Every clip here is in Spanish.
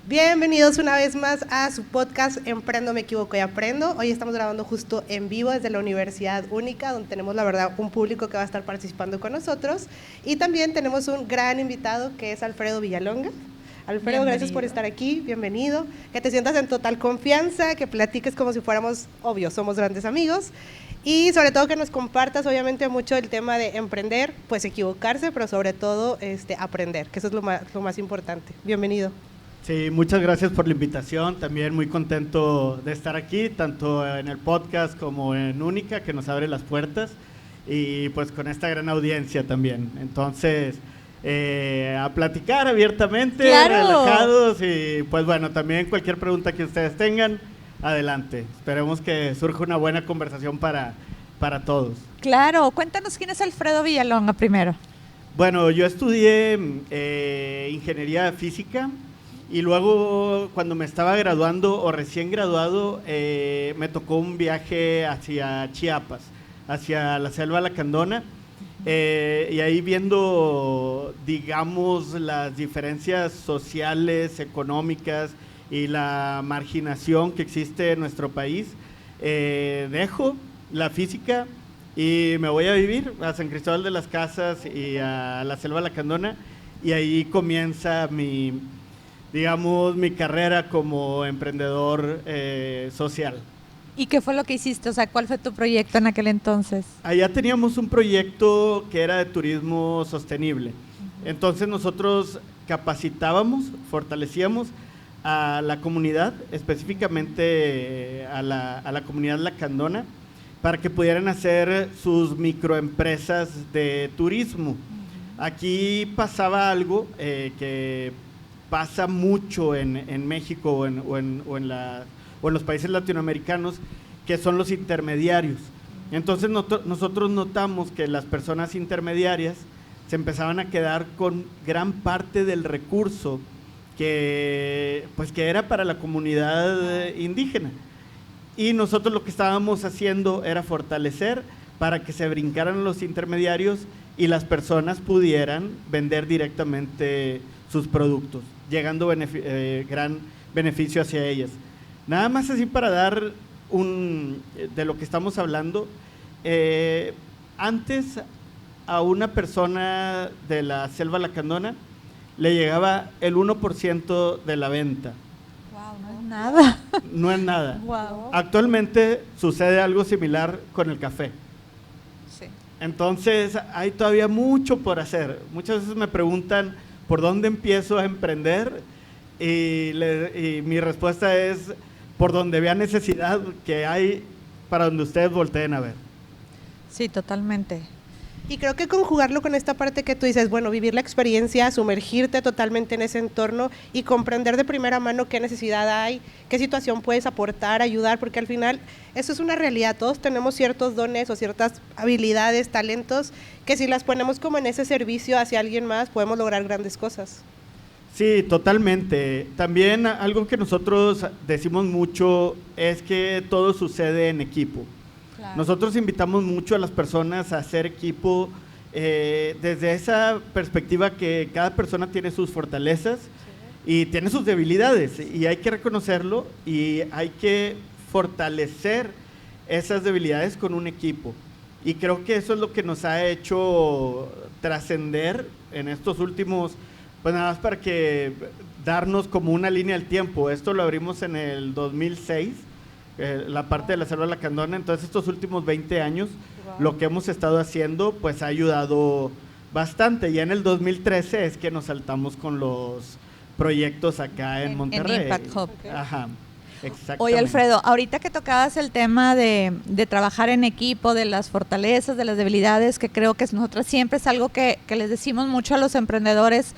Bienvenidos una vez más a su podcast Emprendo, me equivoco y aprendo. Hoy estamos grabando justo en vivo desde la Universidad Única, donde tenemos la verdad un público que va a estar participando con nosotros. Y también tenemos un gran invitado que es Alfredo Villalonga. Alfredo, gracias por estar aquí, bienvenido. Que te sientas en total confianza, que platiques como si fuéramos, obvio, somos grandes amigos. Y sobre todo que nos compartas obviamente mucho el tema de emprender, pues equivocarse, pero sobre todo aprender, que eso es lo más importante. Bienvenido. Sí, muchas gracias por la invitación, también muy contento de estar aquí, tanto en el podcast como en Única, que nos abre las puertas, y pues con esta gran audiencia también. Entonces, a platicar abiertamente, ¡claro!, relajados, y pues bueno, también cualquier pregunta que ustedes tengan, adelante. Esperemos que surja una buena conversación para todos. Claro, cuéntanos quién es Alfredo Villalonga primero. Bueno, yo estudié ingeniería física. Y luego, cuando me estaba graduando o recién graduado, me tocó un viaje hacia Chiapas, hacia la selva lacandona, y ahí viendo, digamos, las diferencias sociales, económicas y la marginación que existe en nuestro país, dejo la física y me voy a vivir a San Cristóbal de las Casas y a la selva lacandona, y ahí comienza mi carrera como emprendedor social. ¿Y qué fue lo que hiciste? O sea, ¿cuál fue tu proyecto en aquel entonces? Allá teníamos un proyecto que era de turismo sostenible. Entonces nosotros capacitábamos, fortalecíamos a la comunidad, específicamente a la comunidad lacandona, para que pudieran hacer sus microempresas de turismo. Aquí pasaba algo que pasa mucho en México o en los países latinoamericanos, que son los intermediarios. Entonces nosotros notamos que las personas intermediarias se empezaban a quedar con gran parte del recurso que era para la comunidad indígena. Y nosotros lo que estábamos haciendo era fortalecer para que se brincaran los intermediarios y las personas pudieran vender directamente sus productos, llegando gran beneficio hacia ellas. Nada más así para dar de lo que estamos hablando, antes a una persona de la selva lacandona le llegaba el 1% de la venta. Wow, no es nada. No es nada. Wow. Actualmente sucede algo similar con el café. Sí. Entonces hay todavía mucho por hacer. Muchas veces me preguntan ¿por dónde empiezo a emprender? Y mi respuesta es por donde vea necesidad que hay, para donde ustedes volteen a ver. Sí, totalmente. Y creo que conjugarlo con esta parte que tú dices, bueno, vivir la experiencia, sumergirte totalmente en ese entorno y comprender de primera mano qué necesidad hay, qué situación puedes aportar, ayudar, porque al final eso es una realidad. Todos tenemos ciertos dones o ciertas habilidades, talentos, que si las ponemos como en ese servicio hacia alguien más, podemos lograr grandes cosas. Sí, totalmente. También algo que nosotros decimos mucho es que todo sucede en equipo. Claro. Nosotros invitamos mucho a las personas a hacer equipo desde esa perspectiva que cada persona tiene sus fortalezas, sí, y tiene sus debilidades, y hay que reconocerlo y hay que fortalecer esas debilidades con un equipo. Y creo que eso es lo que nos ha hecho trascender en estos últimos, pues nada más para que darnos como una línea del tiempo. Esto lo abrimos en el 2006, la parte de la selva lacandona. Entonces estos últimos 20 años, wow, lo que hemos estado haciendo pues ha ayudado bastante. Ya en el 2013 es que nos saltamos con los proyectos acá en Monterrey. En Impact Hub. Ajá. Exactamente. Oye, Alfredo, ahorita que tocabas el tema de trabajar en equipo, de las fortalezas, de las debilidades, que creo que nosotros siempre es algo que les decimos mucho a los emprendedores,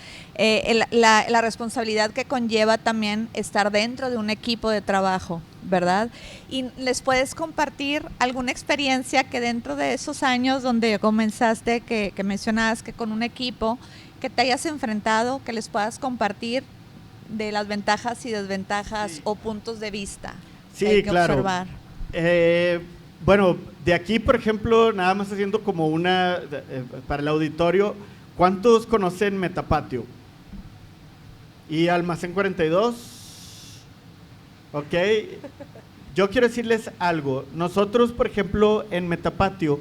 la responsabilidad que conlleva también estar dentro de un equipo de trabajo, ¿verdad? Y les puedes compartir alguna experiencia que dentro de esos años donde comenzaste, que mencionabas que con un equipo, que te hayas enfrentado, que les puedas compartir de las ventajas y desventajas, sí, o puntos de vista, sí, que hay que claro, observar. Bueno, de aquí, por ejemplo, nada más haciendo como para el auditorio, ¿cuántos conocen Metapatio? ¿Y Almacén 42? ¿Ok? Yo quiero decirles algo. Nosotros, por ejemplo, en Metapatio,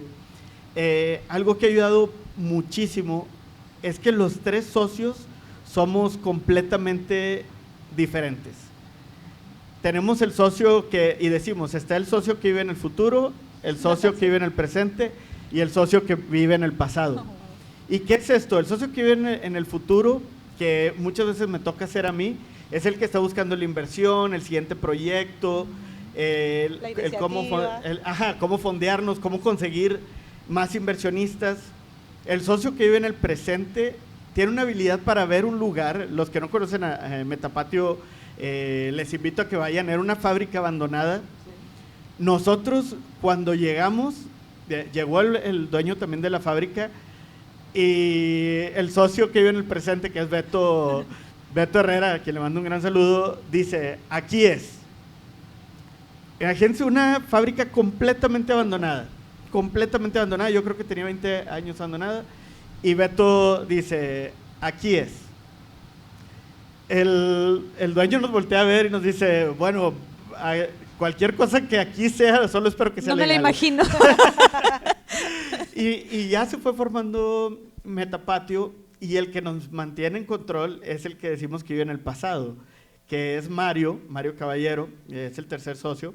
algo que ha ayudado muchísimo es que los 3 socios somos completamente diferentes. Tenemos el socio y decimos, está el socio que vive en el futuro, el socio que vive en el presente y el socio que vive en el pasado. ¿Y qué es esto? El socio que vive en el futuro, que muchas veces me toca hacer a mí, es el que está buscando la inversión, el siguiente proyecto, cómo fondearnos, cómo conseguir más inversionistas. El socio que vive en el presente tiene una habilidad para ver un lugar. Los que no conocen a Metapatio, les invito a que vayan. Era una fábrica abandonada. Nosotros, cuando llegamos, llegó el dueño también de la fábrica, y el socio que vive en el presente, que es Beto Herrera, a quien le mando un gran saludo, dice, aquí es. Imagínense una fábrica completamente abandonada, yo creo que tenía 20 años abandonada, y Beto dice, aquí es. El dueño nos voltea a ver y nos dice, bueno, cualquier cosa que aquí sea, solo espero que sea legal. No me la imagino. Y ya se fue formando Metapatio, y el que nos mantiene en control es el que decimos que vive en el pasado, que es Mario Caballero, es el tercer socio,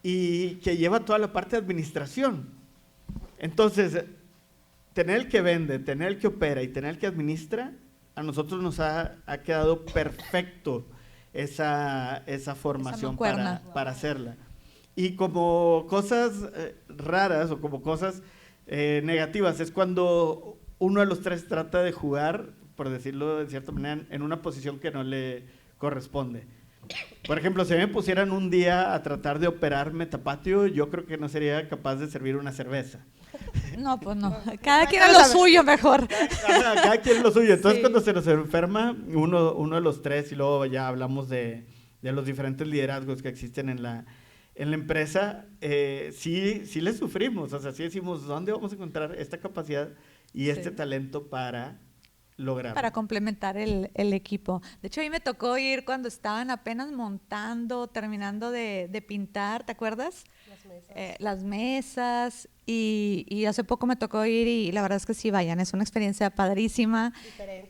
y que lleva toda la parte de administración. Entonces, tener el que vende, tener el que opera y tener el que administra, a nosotros nos ha quedado perfecto esa formación para hacerla. Y como cosas raras o como cosas negativas es cuando uno de los 3 trata de jugar, por decirlo de cierta manera, en una posición que no le corresponde. Por ejemplo, si me pusieran un día a tratar de operar Metapatio, yo creo que no sería capaz de servir una cerveza. No, pues no. Cada quien a lo suyo mejor. Cada quien lo suyo. Entonces, sí, cuando se nos enferma uno de los 3, y luego ya hablamos de los diferentes liderazgos que existen en la empresa, sí le sufrimos. O sea, sí decimos, ¿dónde vamos a encontrar esta capacidad y este talento para lograrlo? Para complementar el equipo. De hecho, a mí me tocó ir cuando estaban apenas montando, terminando de pintar, ¿te acuerdas? Las mesas. Y hace poco me tocó ir, y la verdad es que sí, vayan, es una experiencia padrísima,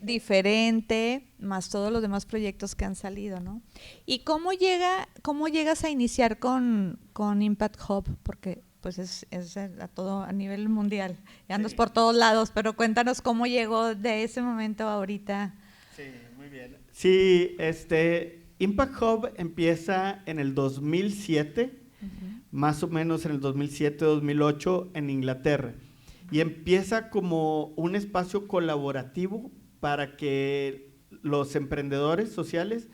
diferente, más todos los demás proyectos que han salido, ¿no? ¿Y cómo llegas a iniciar con Impact Hub? Porque pues es a nivel mundial, y andas por todos lados, pero cuéntanos cómo llegó de ese momento a ahorita. Sí, muy bien. Sí, Impact Hub empieza en el 2007, más o menos en el 2007-2008 en Inglaterra, y empieza como un espacio colaborativo para que los emprendedores sociales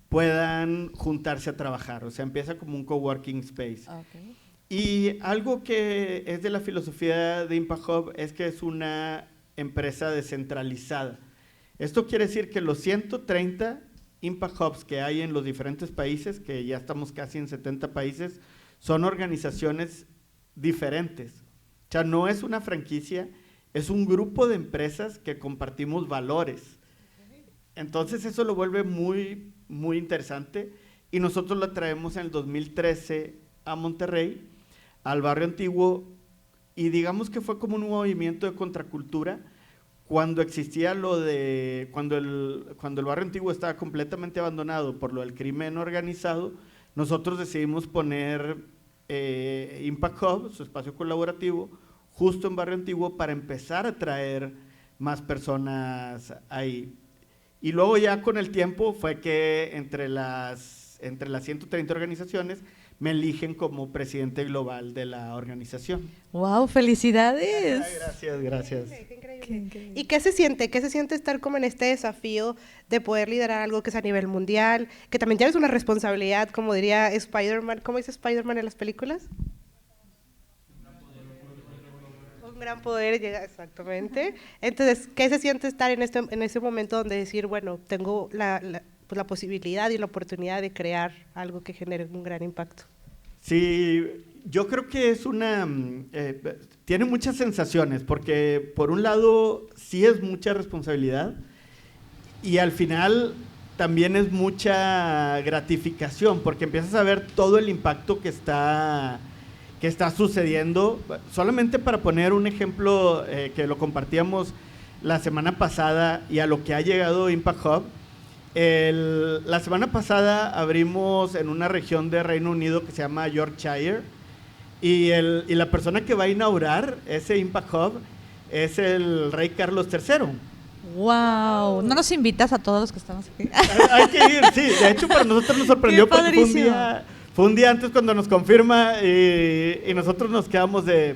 puedan juntarse a trabajar. O sea, empieza como un coworking space. Okay. Y algo que es de la filosofía de Impact Hub es que es una empresa descentralizada. Esto quiere decir que los 130 Impact Hubs que hay en los diferentes países, que ya estamos casi en 70 países, son organizaciones diferentes. O sea, no es una franquicia, es un grupo de empresas que compartimos valores. Entonces eso lo vuelve muy, muy interesante, y nosotros lo traemos en el 2013 a Monterrey, al barrio antiguo, y digamos que fue como un movimiento de contracultura cuando existía cuando el barrio antiguo estaba completamente abandonado por lo del crimen organizado. Nosotros decidimos poner Impact Hub, su espacio colaborativo, justo en Barrio Antiguo para empezar a traer más personas ahí. Y luego ya con el tiempo fue que entre las 130 organizaciones me eligen como presidente global de la organización. ¡Wow! ¡Felicidades! Gracias. Qué increíble. ¿Y qué se siente? ¿Qué se siente estar como en este desafío de poder liderar algo que es a nivel mundial? Que también tienes una responsabilidad, como diría Spider-Man. ¿Cómo dice Spider-Man en las películas? Un gran poder llega, exactamente. Entonces, ¿qué se siente estar en ese momento donde decir, bueno, tengo la posibilidad y la oportunidad de crear algo que genere un gran impacto? Sí, yo creo que es tiene muchas sensaciones, porque por un lado sí es mucha responsabilidad, y al final también es mucha gratificación, porque empiezas a ver todo el impacto que está sucediendo. Solamente para poner un ejemplo que lo compartíamos la semana pasada y a lo que ha llegado Impact Hub. La semana pasada abrimos en una región de Reino Unido que se llama Yorkshire, y la persona que va a inaugurar ese Impact Hub es el rey Carlos III. ¡Wow! ¿No nos invitas a todos los que estamos aquí? Hay que ir, sí. De hecho, para nosotros nos sorprendió porque fue un día antes cuando nos confirma y nosotros nos quedamos de...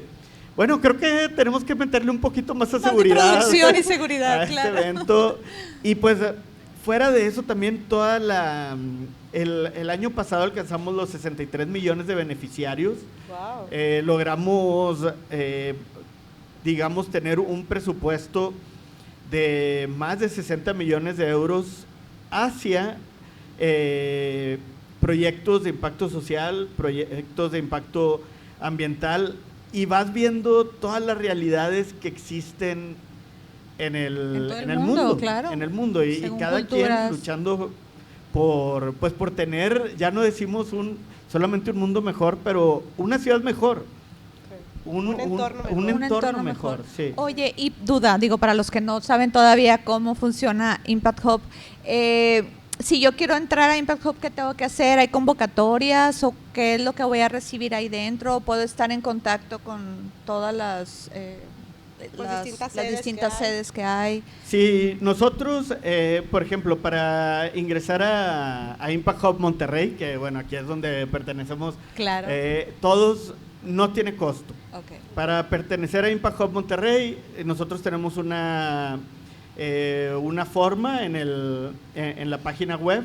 Bueno, creo que tenemos que meterle un poquito más a seguridad. Producción y seguridad, a claro. Este evento. Y pues, fuera de eso, también el año pasado alcanzamos los 63 millones de beneficiarios. Wow. Logramos, digamos, tener un presupuesto de más de 60 millones de euros hacia proyectos de impacto social, proyectos de impacto ambiental, y vas viendo todas las realidades que existen en el mundo, claro. En el mundo, y cada culturas. quien luchando por tener, ya no decimos solamente un mundo mejor, pero una ciudad mejor. Un entorno mejor. Sí. Oye, y duda, digo, para los que no saben todavía cómo funciona Impact Hub, si yo quiero entrar a Impact Hub, ¿qué tengo que hacer? ¿Hay convocatorias o qué es lo que voy a recibir ahí dentro? ¿Puedo estar en contacto con todas las distintas sedes que hay? Sí, nosotros, por ejemplo, para ingresar a Impact Hub Monterrey, que bueno, aquí es donde pertenecemos, claro. Todos, no tiene costo. Okay. Para pertenecer a Impact Hub Monterrey, nosotros tenemos una forma en la página web,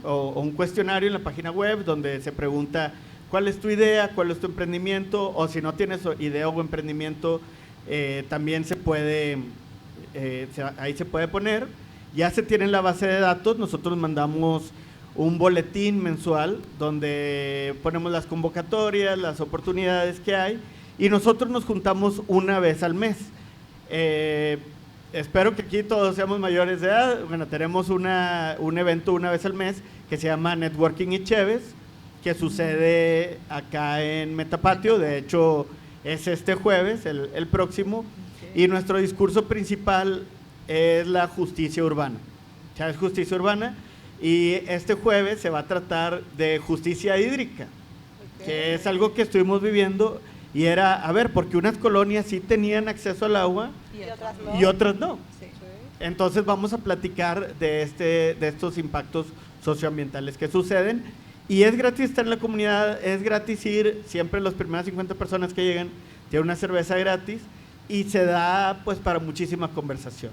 o un cuestionario en la página web donde se pregunta cuál es tu idea, cuál es tu emprendimiento, o si no tienes idea o emprendimiento, también se puede, ahí se puede poner. Ya se tiene en la base de datos. Nosotros mandamos un boletín mensual donde ponemos las convocatorias, las oportunidades que hay, y nosotros nos juntamos una vez al mes. Espero que aquí todos seamos mayores de edad. Bueno, tenemos un evento una vez al mes que se llama Networking y Cheves, que sucede acá en Metapatio. De hecho, es este jueves, el próximo, y nuestro discurso principal es la justicia urbana. O sea, es justicia urbana, y este jueves se va a tratar de justicia hídrica, que es algo que estuvimos viviendo, y era, a ver, porque unas colonias sí tenían acceso al agua y otras no. Sí. Entonces vamos a platicar de estos impactos socioambientales que suceden, y es gratis estar en la comunidad, es gratis ir, siempre las primeras 50 personas que llegan tienen una cerveza gratis, y se da pues para muchísima conversación.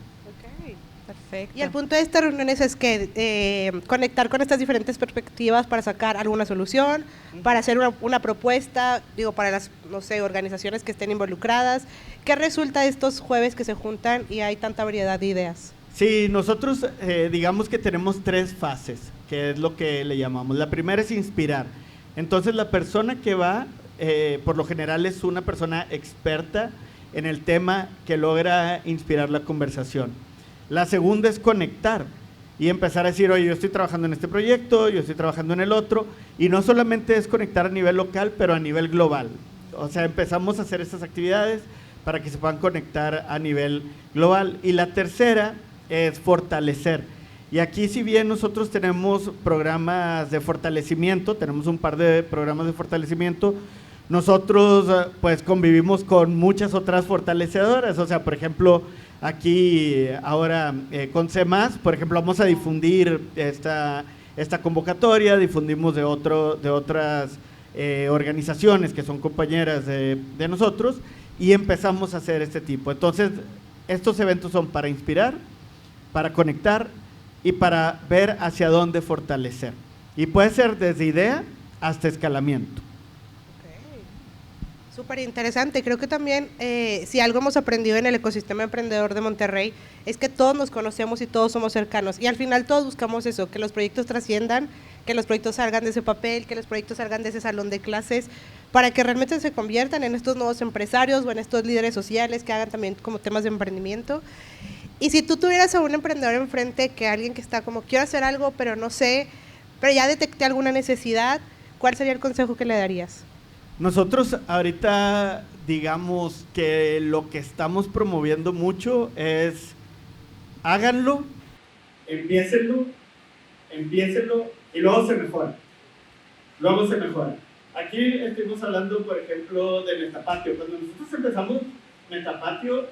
Perfecto. Y el punto de estas reuniones es que conectar con estas diferentes perspectivas para sacar alguna solución, para hacer una propuesta, digo, para las, no sé, organizaciones que estén involucradas. ¿Qué resulta de estos jueves que se juntan y hay tanta variedad de ideas? Sí, nosotros digamos que tenemos 3 fases, que es lo que le llamamos. La primera es inspirar. Entonces la persona que va, por lo general es una persona experta en el tema que logra inspirar la conversación. La segunda es conectar y empezar a decir, oye, yo estoy trabajando en este proyecto, yo estoy trabajando en el otro, y no solamente es conectar a nivel local, pero a nivel global. O sea, empezamos a hacer estas actividades para que se puedan conectar a nivel global. Y la tercera es fortalecer. Y aquí, si bien nosotros tenemos programas de fortalecimiento, tenemos un par de programas de fortalecimiento, nosotros pues convivimos con muchas otras fortalecedoras. O sea, por ejemplo, aquí ahora con C+, por ejemplo, vamos a difundir esta convocatoria, difundimos de otras organizaciones que son compañeras de nosotros, y empezamos a hacer este tipo. Entonces, estos eventos son para inspirar, para conectar y para ver hacia dónde fortalecer. Y puede ser desde idea hasta escalamiento. Súper interesante. Creo que también, si algo hemos aprendido en el ecosistema emprendedor de Monterrey, es que todos nos conocemos y todos somos cercanos. Y al final todos buscamos eso, que los proyectos trasciendan, que los proyectos salgan de ese papel, que los proyectos salgan de ese salón de clases, para que realmente se conviertan en estos nuevos empresarios o en estos líderes sociales que hagan también como temas de emprendimiento. Y si tú tuvieras a un emprendedor enfrente, que alguien que está como, quiero hacer algo, pero no sé, pero ya detecté alguna necesidad, ¿cuál sería el consejo que le darías? Nosotros ahorita, digamos que lo que estamos promoviendo mucho es háganlo, empiécenlo, y luego se mejora. Luego se mejora. Aquí estuvimos hablando, por ejemplo, de Metapatio. Cuando nosotros empezamos Metapatio,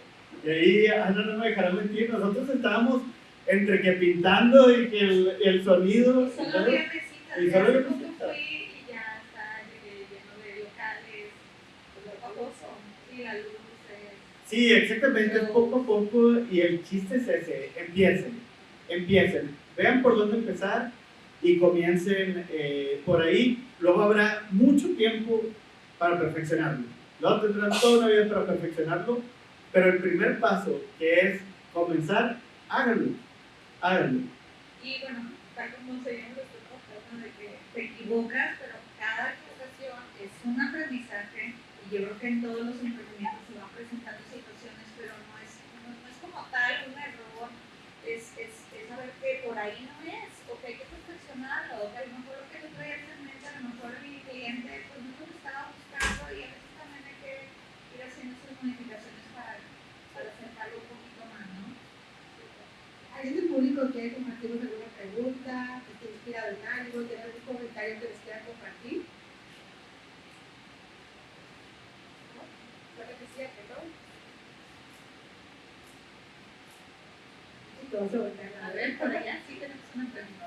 y ahí Ana no me dejará mentir, nosotros estábamos entre que pintando y que el sonido. Y solo había mesitas. Y solo había mesitas. Fui y ya está lleno de locales, lo famoso, y la luz. Sí, exactamente, es poco a poco, y el chiste es ese, empiecen, vean por dónde empezar y comiencen por ahí. Luego habrá mucho tiempo para perfeccionarlo, luego tendrán toda una vida para perfeccionarlo, pero el primer paso, que es comenzar, háganlo. Y bueno, tal como se llama esta forma de que te equivocas, pero cada equivocación es un aprendizaje, y yo creo que en todos los emprendimientos se van presentando situaciones, pero no es como tal un error, es saber que por ahí no es, o que hay que perfeccionarlo, o que a lo mejor lo que tú traías en mente, a lo mejor el cliente pues no lo estaba buscando, y a veces también hay que ir haciendo esas modificaciones para acercarlo un poquito más, ¿no? ¿Alguien del público quiere compartirnos alguna pregunta, que esté inspirado en algo, tiene algún comentario que les quiera compartir? ¿No? Lo que decía que no. Y todos se voltean A ver, por allá sí tenemos una pregunta.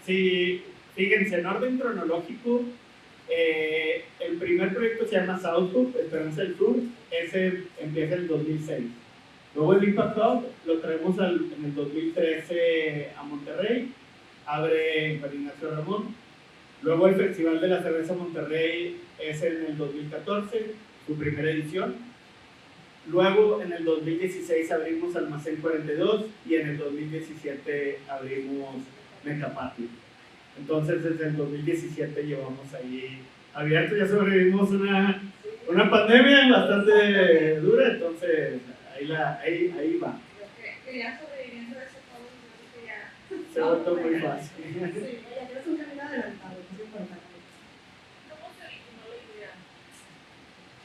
Sí, fíjense, en orden cronológico, el primer proyecto se llama South Hub, Esperanza del Sur, ese empieza en el 2006. Luego el Impact Hub lo traemos en el 2013 a Monterrey, abre en Juan Ignacio Ramón. Luego el Festival de la Cerveza Monterrey es en el 2014, su primera edición. Luego en el 2016 abrimos Almacén 42 y en el 2017 abrimos Metapatio. Entonces desde el 2017 llevamos ahí abierto, ya sobrevivimos una pandemia bastante dura, entonces ahí va. Que ya sobreviviendo a eso todo, yo creo que ya... Se ha vuelto muy fácil. Sí, ya tienes un camino adelantado, que es importante. ¿Cómo se originó la idea?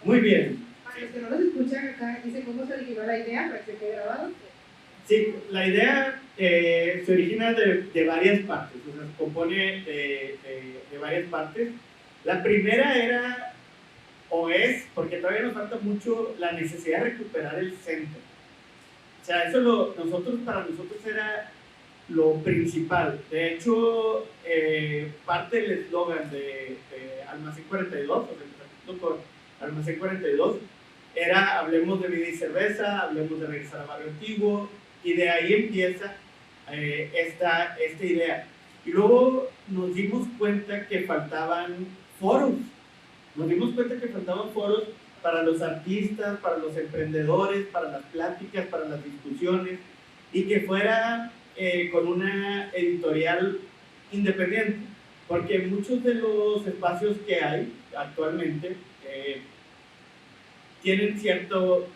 Muy bien. Para los que no nos escuchan acá, dice cómo se originó la idea, para que se quede grabado. Sí, la idea se origina de varias partes, o sea, se compone de varias partes. La primera era, o es, porque todavía nos falta mucho, la necesidad de recuperar el centro. O sea, eso para nosotros era lo principal. De hecho, parte del eslogan de Almacén 42, o sea, empezando con Almacén 42, era hablemos de vida y cerveza, hablemos de regresar al barrio antiguo, y de ahí empieza esta idea. Y luego nos dimos cuenta que faltaban foros. Nos dimos cuenta que faltaban foros para los artistas, para los emprendedores, para las pláticas, para las discusiones, y que fuera con una editorial independiente. Porque muchos de los espacios que hay actualmente tienen cierto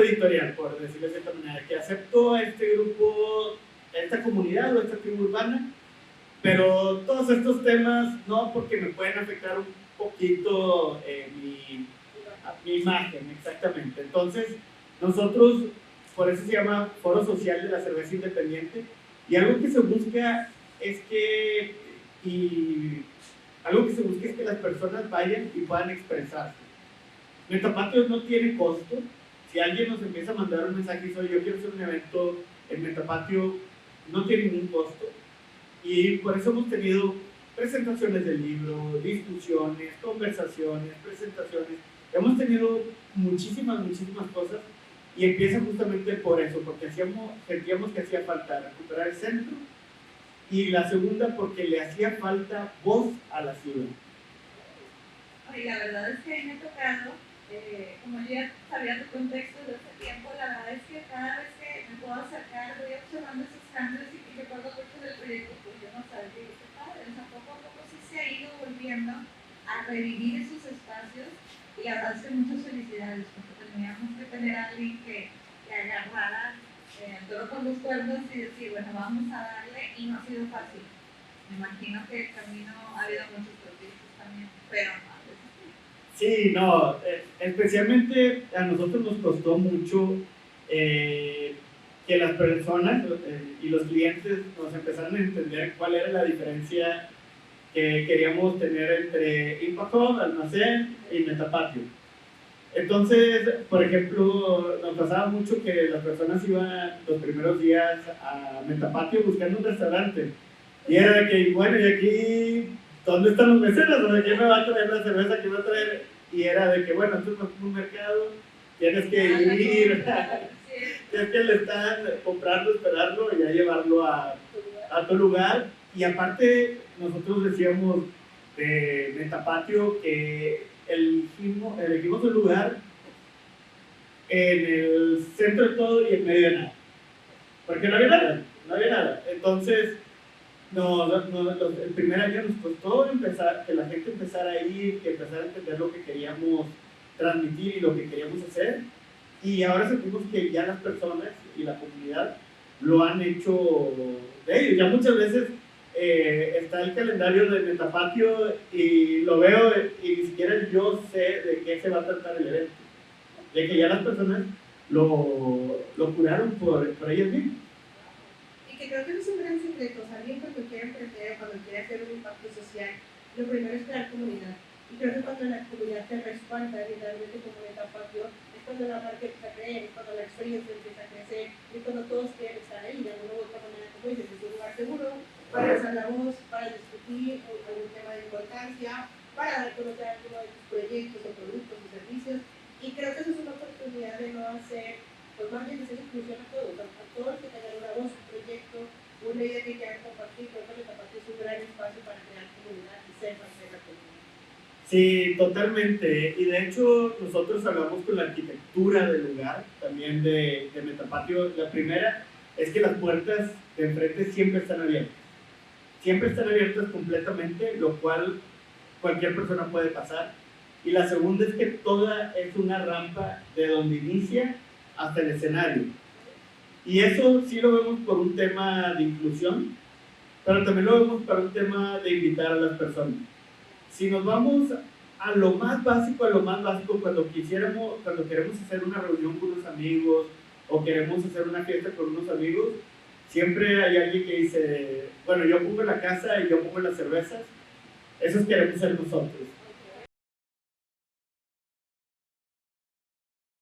editorial, por decirlo de cierta manera, que aceptó a este grupo, a esta comunidad o a esta tribu urbana, pero todos estos temas no, porque me pueden afectar un poquito mi imagen, exactamente. Entonces, nosotros, por eso se llama Foro Social de la Cerveza Independiente, y algo que se busca es que las personas vayan y puedan expresarse. Metapatio no tiene costo. Si alguien nos empieza a mandar un mensaje y dice, yo quiero hacer un evento en Metapatio, no tiene ningún costo. Y por eso hemos tenido presentaciones del libro, discusiones, conversaciones, presentaciones. Hemos tenido muchísimas cosas, y empieza justamente por eso, porque sentíamos que hacía falta recuperar el centro, y la segunda porque le hacía falta voz a la ciudad. Y la verdad es que me ha tocado, como yo ya sabía tu contexto desde hace tiempo, la verdad es que cada vez que me puedo acercar voy observando esos cambios, y recuerdo mucho del proyecto, pues yo no sabía, y qué padre, o sea, poco a poco sí se ha ido volviendo a a revivir esos espacios. Y la verdad es que muchas felicidades, porque teníamos que tener a alguien que agarrara el toro por los cuernos y decir, bueno, vamos a darle, y no ha sido fácil. Me imagino que el camino ha habido muchos tropiezos también, pero no. Sí, no, especialmente a nosotros nos costó mucho que las personas y los clientes nos empezaran a entender cuál era la diferencia que queríamos tener entre Impact Hub, Almacén y Metapatio. Entonces, por ejemplo, nos pasaba mucho que las personas iban los primeros días a Metapatio buscando un restaurante. Y era de que, bueno, ¿y aquí dónde están los meseros? ¿O de quién me va a traer la cerveza? ¿Quién va a traer? Y era de que, bueno, esto no es un mercado, tienes que ir, tienes que le están comprarlo, esperarlo y ya llevarlo a tu lugar. Y aparte, nosotros decíamos de Metapatio que elegimos un lugar en el centro de todo y en medio de nada. Porque no había nada. Entonces, el primer año nos costó que la gente empezara a ir, que empezara a entender lo que queríamos transmitir y lo que queríamos hacer. Y ahora sentimos que ya las personas y la comunidad lo han hecho de ellos. Ya muchas veces está el calendario de Metapatio y lo veo y ni siquiera yo sé de qué se va a tratar el evento. De que ya las personas lo curaron por ellas mismas. Y que creo que es un gran secreto. O sea, alguien cuando quiere emprender, cuando quiere hacer un impacto social, lo primero es crear comunidad. Y creo que cuando la comunidad te respalda, literalmente como Metapatio, es cuando la marca empieza a creer, es cuando la experiencia empieza a crecer, es cuando todos quieren estar ahí, de alguna u otra manera, como dices, es un lugar seguro para alzar la voz, para discutir algún tema de importancia, para dar a conocer alguno de tus proyectos o productos o servicios. Y creo que eso es una oportunidad de no hacer, pues más bien de hacer inclusión a todos los que tengan una voz, un proyecto, una idea que quieran compartir. Creo que Metapatio es un gran espacio para crear comunidad y ser parte de la comunidad. Sí, totalmente. Y de hecho, nosotros hablamos con la arquitectura del lugar, también de Metapatio. La primera es que las puertas de enfrente siempre están abiertas. Siempre están abiertas completamente, lo cual cualquier persona puede pasar. Y la segunda es que toda es una rampa de donde inicia hasta el escenario. Y eso sí lo vemos por un tema de inclusión, pero también lo vemos para un tema de invitar a las personas. Si nos vamos a lo más básico, cuando queremos hacer una reunión con unos amigos o queremos hacer una fiesta con unos amigos, siempre hay alguien que dice, bueno, yo pongo la casa y yo pongo las cervezas. Esos queremos ser nosotros.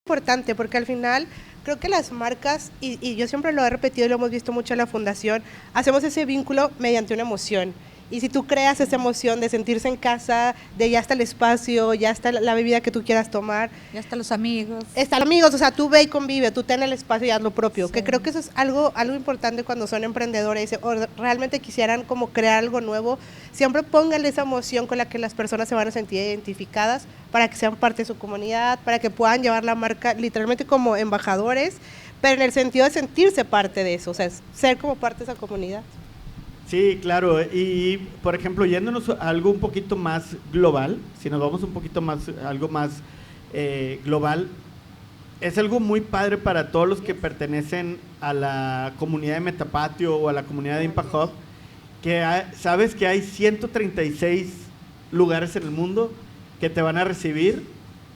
Importante, porque al final creo que las marcas, y yo siempre lo he repetido y lo hemos visto mucho en la fundación, hacemos ese vínculo mediante una emoción. Y si tú creas esa emoción de sentirse en casa, de ya está el espacio, ya está la bebida que tú quieras tomar. Ya están los amigos. Están amigos, o sea, tú ve y convive, tú ten el espacio y haz lo propio. Sí. Que creo que eso es algo importante cuando son emprendedores o realmente quisieran como crear algo nuevo. Siempre pónganle esa emoción con la que las personas se van a sentir identificadas para que sean parte de su comunidad, para que puedan llevar la marca literalmente como embajadores, pero en el sentido de sentirse parte de eso, o sea, ser como parte de esa comunidad. Sí, claro, y por ejemplo, yéndonos a algo un poquito más global, si nos vamos un poquito más, algo más global, es algo muy padre para todos los que pertenecen a la comunidad de Metapatio o a la comunidad de Impact Hub, que sabes que hay 136 lugares en el mundo que te van a recibir,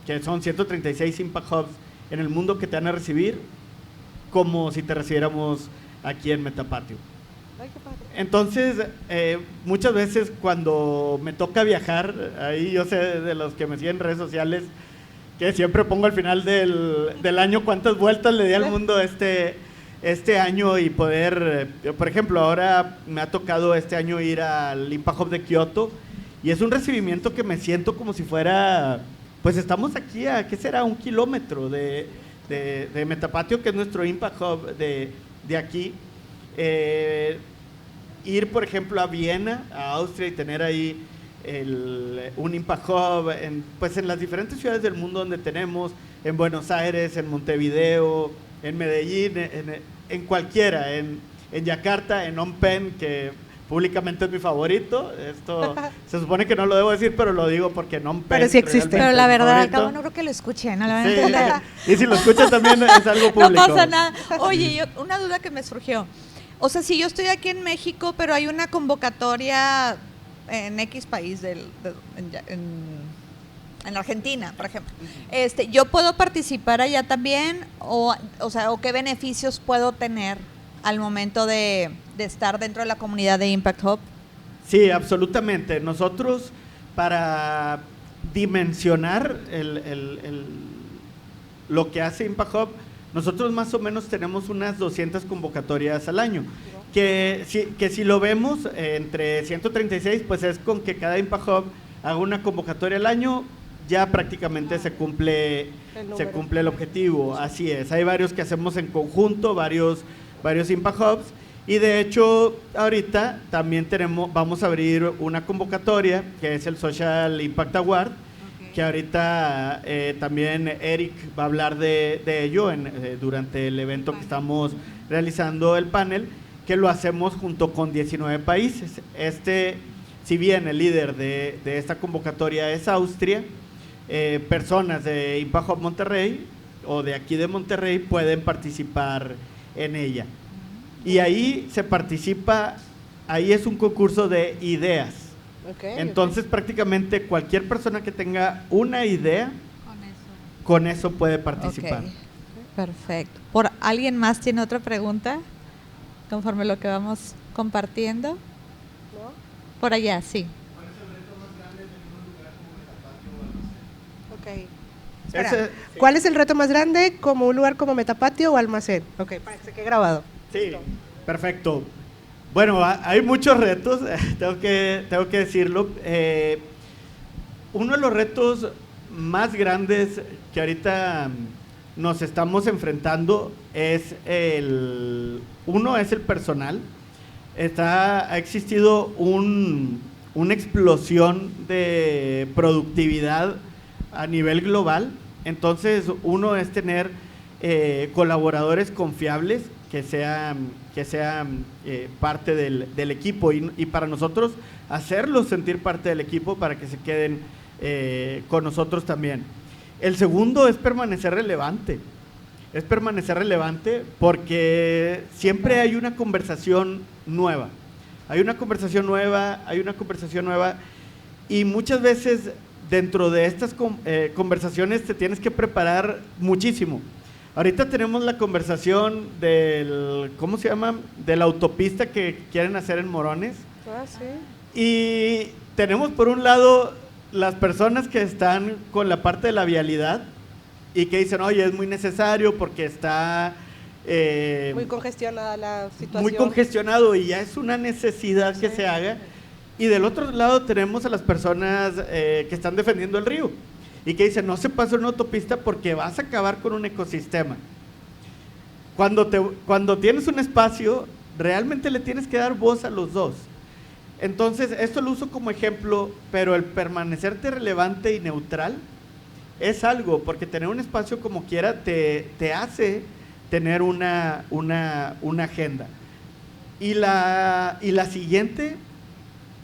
que son 136 Impact Hubs en el mundo que te van a recibir como si te recibiéramos aquí en Metapatio. Entonces, muchas veces cuando me toca viajar, ahí yo sé de los que me siguen en redes sociales, que siempre pongo al final del año cuántas vueltas le di al mundo este año y poder, por ejemplo, ahora me ha tocado este año ir al Impact Hub de Kioto y es un recibimiento que me siento como si fuera, pues estamos aquí a, ¿qué será? 1 kilómetro de Metapatio, que es nuestro Impact Hub de aquí. Ir, por ejemplo, a Viena, a Austria, y tener ahí un Impact Hub pues en las diferentes ciudades del mundo donde tenemos, en Buenos Aires, en Montevideo, en Medellín, en cualquiera, en Yakarta, en Phnom Penh, que públicamente es mi favorito. Esto se supone que no lo debo decir, pero lo digo porque no. Pero sí existe. Pero la verdad, al favorito. cabo no creo que lo escuchen, no lo van a Sí, entender. y si lo escuchas también es algo público. No pasa nada. Oye, una duda que me surgió. O sea, si yo estoy aquí en México, pero hay una convocatoria en X país en Argentina, por ejemplo. ¿Yo puedo participar allá también? O sea, ¿o qué beneficios puedo tener al momento de estar dentro de la comunidad de Impact Hub? Sí, absolutamente. Nosotros, para dimensionar lo que hace Impact Hub, nosotros más o menos tenemos unas 200 convocatorias al año. Que si lo vemos entre 136, pues es con que cada Impact Hub haga una convocatoria al año, ya prácticamente se cumple el objetivo. Así es. Hay varios que hacemos en conjunto, varios Impact Hubs. Y de hecho, ahorita también vamos a abrir una convocatoria que es el Social Impact Award, que ahorita también Eric va a hablar de ello durante el evento que estamos realizando, el panel, que lo hacemos junto con 19 países. Si bien el líder de esta convocatoria es Austria, personas de Impact Hub Monterrey o de aquí de Monterrey pueden participar en ella. Y ahí se participa, ahí es un concurso de ideas. Entonces prácticamente cualquier persona que tenga una idea, con eso puede participar. Okay. Perfecto. ¿Alguien más tiene otra pregunta? Conforme lo que vamos compartiendo. ¿No? Por allá, sí. ¿Cuál es el reto más grande de tener un lugar como Metapatio o almacén? Espera, ¿cuál es el reto más grande como un lugar como Metapatio o almacén? Ok, para que se quede grabado. Sí, perfecto. Bueno, hay muchos retos, tengo que decirlo. Uno de los retos más grandes que ahorita nos estamos enfrentando es uno es el personal. Ha existido una explosión de productividad a nivel global. Entonces, uno es tener colaboradores confiables que sean parte del equipo y para nosotros hacerlos sentir parte del equipo para que se queden con nosotros también. El segundo es permanecer relevante. Es permanecer relevante porque siempre hay una conversación nueva. Hay una conversación nueva y muchas veces dentro de estas conversaciones te tienes que preparar muchísimo. Ahorita tenemos la conversación ¿cómo se llama? De la autopista que quieren hacer en Morones. Ah, sí. Y tenemos por un lado las personas que están con la parte de la vialidad y que dicen, oye, es muy necesario porque está muy congestionada la situación. Muy congestionado y ya es una necesidad que se haga. Y del otro lado tenemos a las personas que están defendiendo el río y que dicen, no se pase una autopista porque vas a acabar con un ecosistema. Cuando tienes un espacio, realmente le tienes que dar voz a los dos. Entonces, esto lo uso como ejemplo, pero el permanecerte relevante y neutral es algo, porque tener un espacio como quiera te hace tener una agenda. Y la siguiente,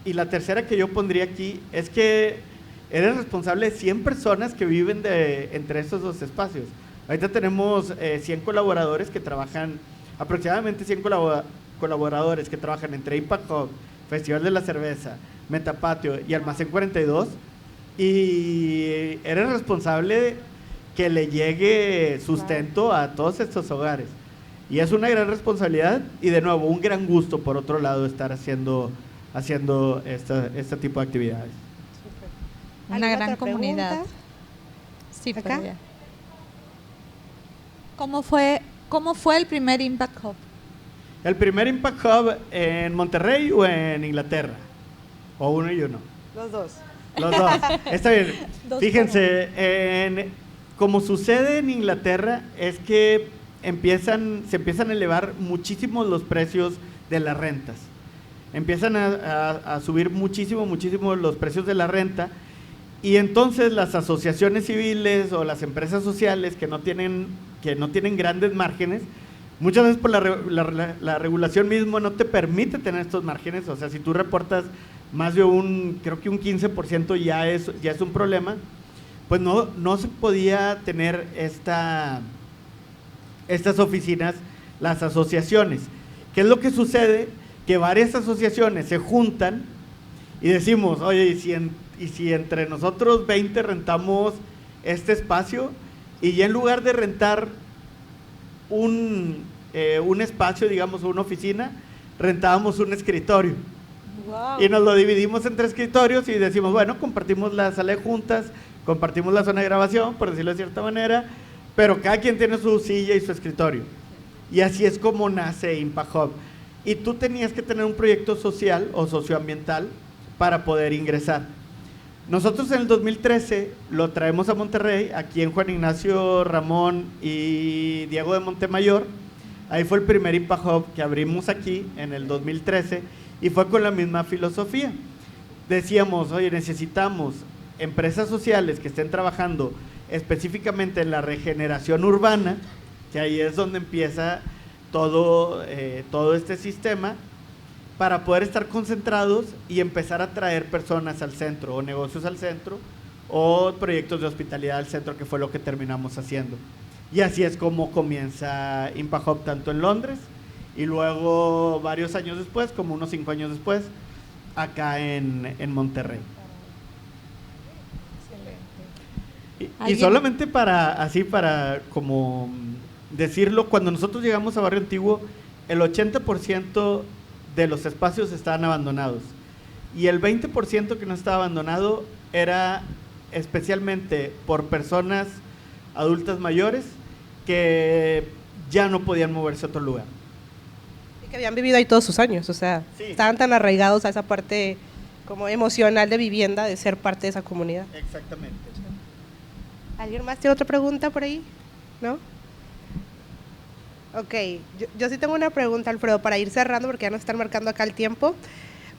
y la tercera que yo pondría aquí, es que eres responsable de 100 personas que viven entre estos dos espacios. Ahorita tenemos 100 colaboradores que trabajan, aproximadamente 100 colaboradores que trabajan entre Impact Hub, Festival de la Cerveza, Metapatio y Almacén 42, y eres responsable que le llegue sustento a todos estos hogares. Y es una gran responsabilidad y de nuevo un gran gusto por otro lado estar haciendo este tipo de actividades. Una gran comunidad. Pregunta? Sí, ¿Acá? por allá. ¿Cómo fue el primer Impact Hub? ¿El primer Impact Hub en Monterrey o en Inglaterra? ¿O uno y uno? Los dos. Los dos. Está bien. Dos Fíjense, como sucede en Inglaterra, es que se empiezan a elevar muchísimo los precios de las rentas. Empiezan a subir muchísimo los precios de la renta. Y entonces las asociaciones civiles o las empresas sociales que no tienen grandes márgenes, Muchas veces por la regulación mismo no te permite tener estos márgenes, o sea, si tú reportas más de creo que un 15% ya es un problema, pues no se podía tener estas oficinas, las asociaciones. ¿Qué es lo que sucede? Que varias asociaciones se juntan y decimos, oye, ¿y si entre nosotros 20 rentamos este espacio? Y ya en lugar de rentar un espacio, digamos, una oficina, rentábamos un escritorio. Wow. Y nos lo dividimos entre escritorios y decimos, bueno, compartimos la sala de juntas, compartimos la zona de grabación, por decirlo de cierta manera, pero cada quien tiene su silla y su escritorio. Y así es como nace Impact Hub. Y tú tenías que tener un proyecto social o socioambiental para poder ingresar. Nosotros en el 2013 lo traemos a Monterrey, aquí en Juan Ignacio Ramón y Diego de Montemayor. Ahí fue el primer Impact Hub que abrimos aquí en el 2013 y fue con la misma filosofía. Decíamos, oye, necesitamos empresas sociales que estén trabajando específicamente en la regeneración urbana, que ahí es donde empieza todo este sistema, para poder estar concentrados y empezar a traer personas al centro, o negocios al centro, o proyectos de hospitalidad al centro, que fue lo que terminamos haciendo. Y así es como comienza Impact Hub, tanto en Londres, y luego varios años después, como unos 5 años después, acá en Monterrey. Y solamente para como decirlo, cuando nosotros llegamos a Barrio Antiguo, el 80% de los espacios estaban abandonados y el 20% que no estaba abandonado era especialmente por personas adultas mayores que ya no podían moverse a otro lugar. Y que habían vivido ahí todos sus años, o sea, sí, estaban tan arraigados a esa parte como emocional de vivienda, de ser parte de esa comunidad. Exactamente. ¿Alguien más tiene otra pregunta por ahí? ¿No? Ok, yo sí tengo una pregunta, Alfredo, para ir cerrando porque ya nos están marcando acá el tiempo.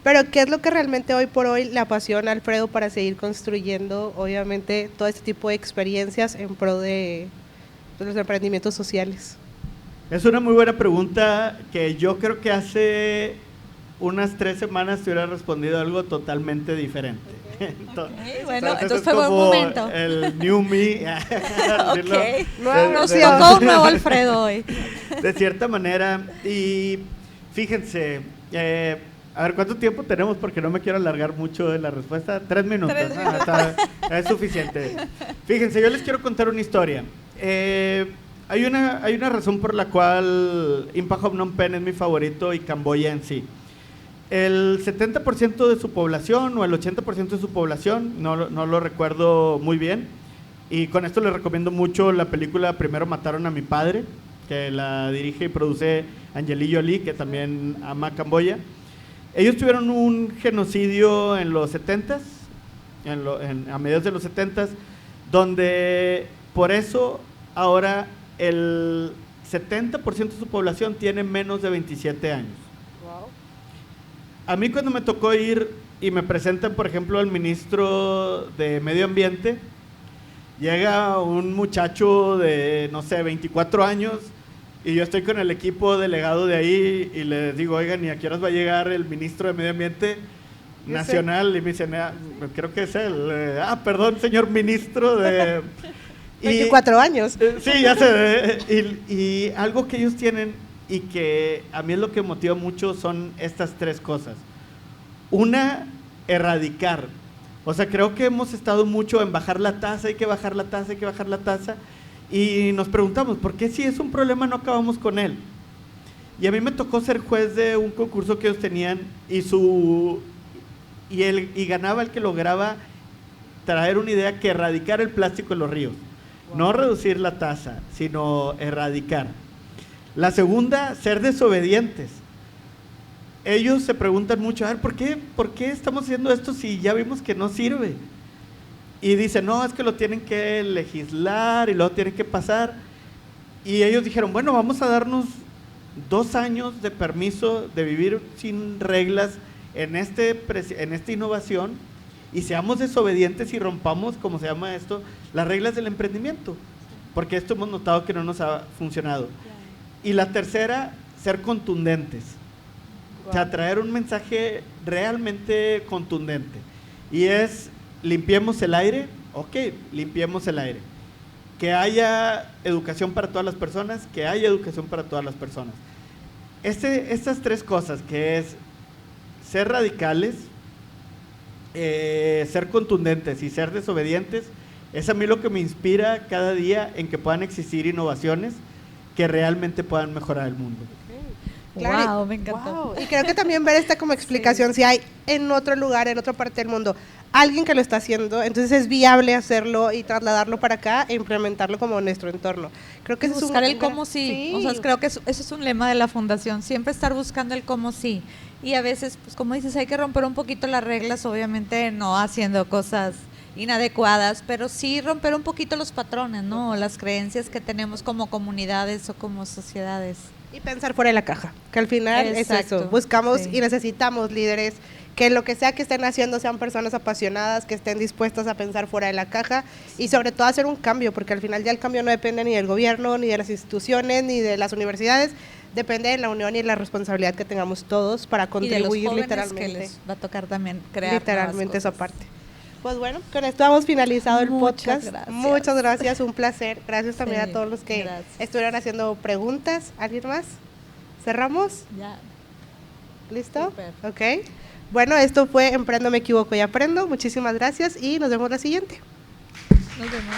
Pero ¿qué es lo que realmente hoy por hoy le apasiona a Alfredo para seguir construyendo, obviamente, todo este tipo de experiencias en pro de los emprendimientos sociales? Es una muy buena pregunta que yo creo que hace unas 3 semanas te hubiera respondido algo totalmente diferente. Bueno, entonces fue buen momento. El new me. Okay. Nos tocó un nuevo Alfredo hoy. De cierta manera. Y fíjense, a ver, ¿cuánto tiempo tenemos? Porque no me quiero alargar mucho de la respuesta. 3 minutos. 3 minutos. Es suficiente. Fíjense, yo les quiero contar una historia. Hay una razón por la cual Impact Hub Phnom Penh es mi favorito y Camboya en sí. El 70% de su población o el 80% de su población, no lo recuerdo muy bien, y con esto les recomiendo mucho la película Primero mataron a mi padre, que la dirige y produce Angeli Jolie, que también ama Camboya. Ellos tuvieron un genocidio en los 70s, a mediados de los 70s, donde por eso ahora el 70% de su población tiene menos de 27 años. A mí cuando me tocó ir y me presentan, por ejemplo, al ministro de Medio Ambiente, llega un muchacho de, no sé, 24 años, y yo estoy con el equipo delegado de ahí y les digo, oigan, ¿y a qué horas va a llegar el ministro de Medio Ambiente nacional? Y me dicen, creo que es él. Perdón, señor ministro de... 24 años. Sí, ya sé. Y algo que ellos tienen y que a mí es lo que motiva mucho son estas 3 cosas. Una, erradicar. O sea, creo que hemos estado mucho en bajar la tasa, hay que bajar la tasa, hay que bajar la tasa. Y nos preguntamos, ¿por qué si es un problema no acabamos con él? Y a mí me tocó ser juez de un concurso que ellos tenían y ganaba el que lograba traer una idea que erradicar el plástico en los ríos. Wow. No reducir la tasa, sino erradicar. La segunda, ser desobedientes. Ellos se preguntan mucho, a ver, ¿por qué estamos haciendo esto si ya vimos que no sirve? Y dicen, no, es que lo tienen que legislar y luego tienen que pasar. Y ellos dijeron, bueno, vamos a darnos 2 años de permiso de vivir sin reglas en esta innovación y seamos desobedientes y rompamos, como se llama esto, las reglas del emprendimiento. Porque esto hemos notado que no nos ha funcionado. Y la tercera, ser contundentes. O sea, traer un mensaje realmente contundente. Y es, limpiemos el aire, ok, limpiemos el aire. Que haya educación para todas las personas, que haya educación para todas las personas. Estas tres cosas, que es ser radicales, ser contundentes y ser desobedientes, es a mí lo que me inspira cada día en que puedan existir innovaciones que realmente puedan mejorar el mundo. Claro, Wow, me encantó. wow. Y creo que también ver esta como explicación, si hay en otro lugar, en otra parte del mundo, alguien que lo está haciendo, entonces es viable hacerlo y trasladarlo para acá e implementarlo como en nuestro entorno. Creo que Buscar el cómo sí. O sea, creo que eso es un lema de la fundación, siempre estar buscando el cómo sí. Y a veces, pues como dices, hay que romper un poquito las reglas, obviamente no haciendo cosas inadecuadas, pero sí romper un poquito los patrones, ¿no? Las creencias que tenemos como comunidades o como sociedades. Y pensar fuera de la caja, que al final Exacto, es eso, buscamos sí. y necesitamos líderes que lo que sea que estén haciendo sean personas apasionadas, que estén dispuestas a pensar fuera de la caja y sobre todo hacer un cambio, porque al final ya el cambio no depende ni del gobierno, ni de las instituciones, ni de las universidades, depende de la unión y la responsabilidad que tengamos todos para contribuir y de los jóvenes literalmente. que les va a tocar también crear Literalmente esa nuevas cosas. parte. Pues bueno, con esto hemos finalizado el Muchas podcast. gracias. Muchas gracias, un placer. Gracias también Sí, a todos los que gracias. estuvieron haciendo preguntas. ¿Alguien más? ¿Cerramos? Ya. ¿Listo? Súper. Ok. Bueno, esto fue Emprendo, me equivoco y aprendo. Muchísimas gracias y nos vemos la siguiente. Nos vemos.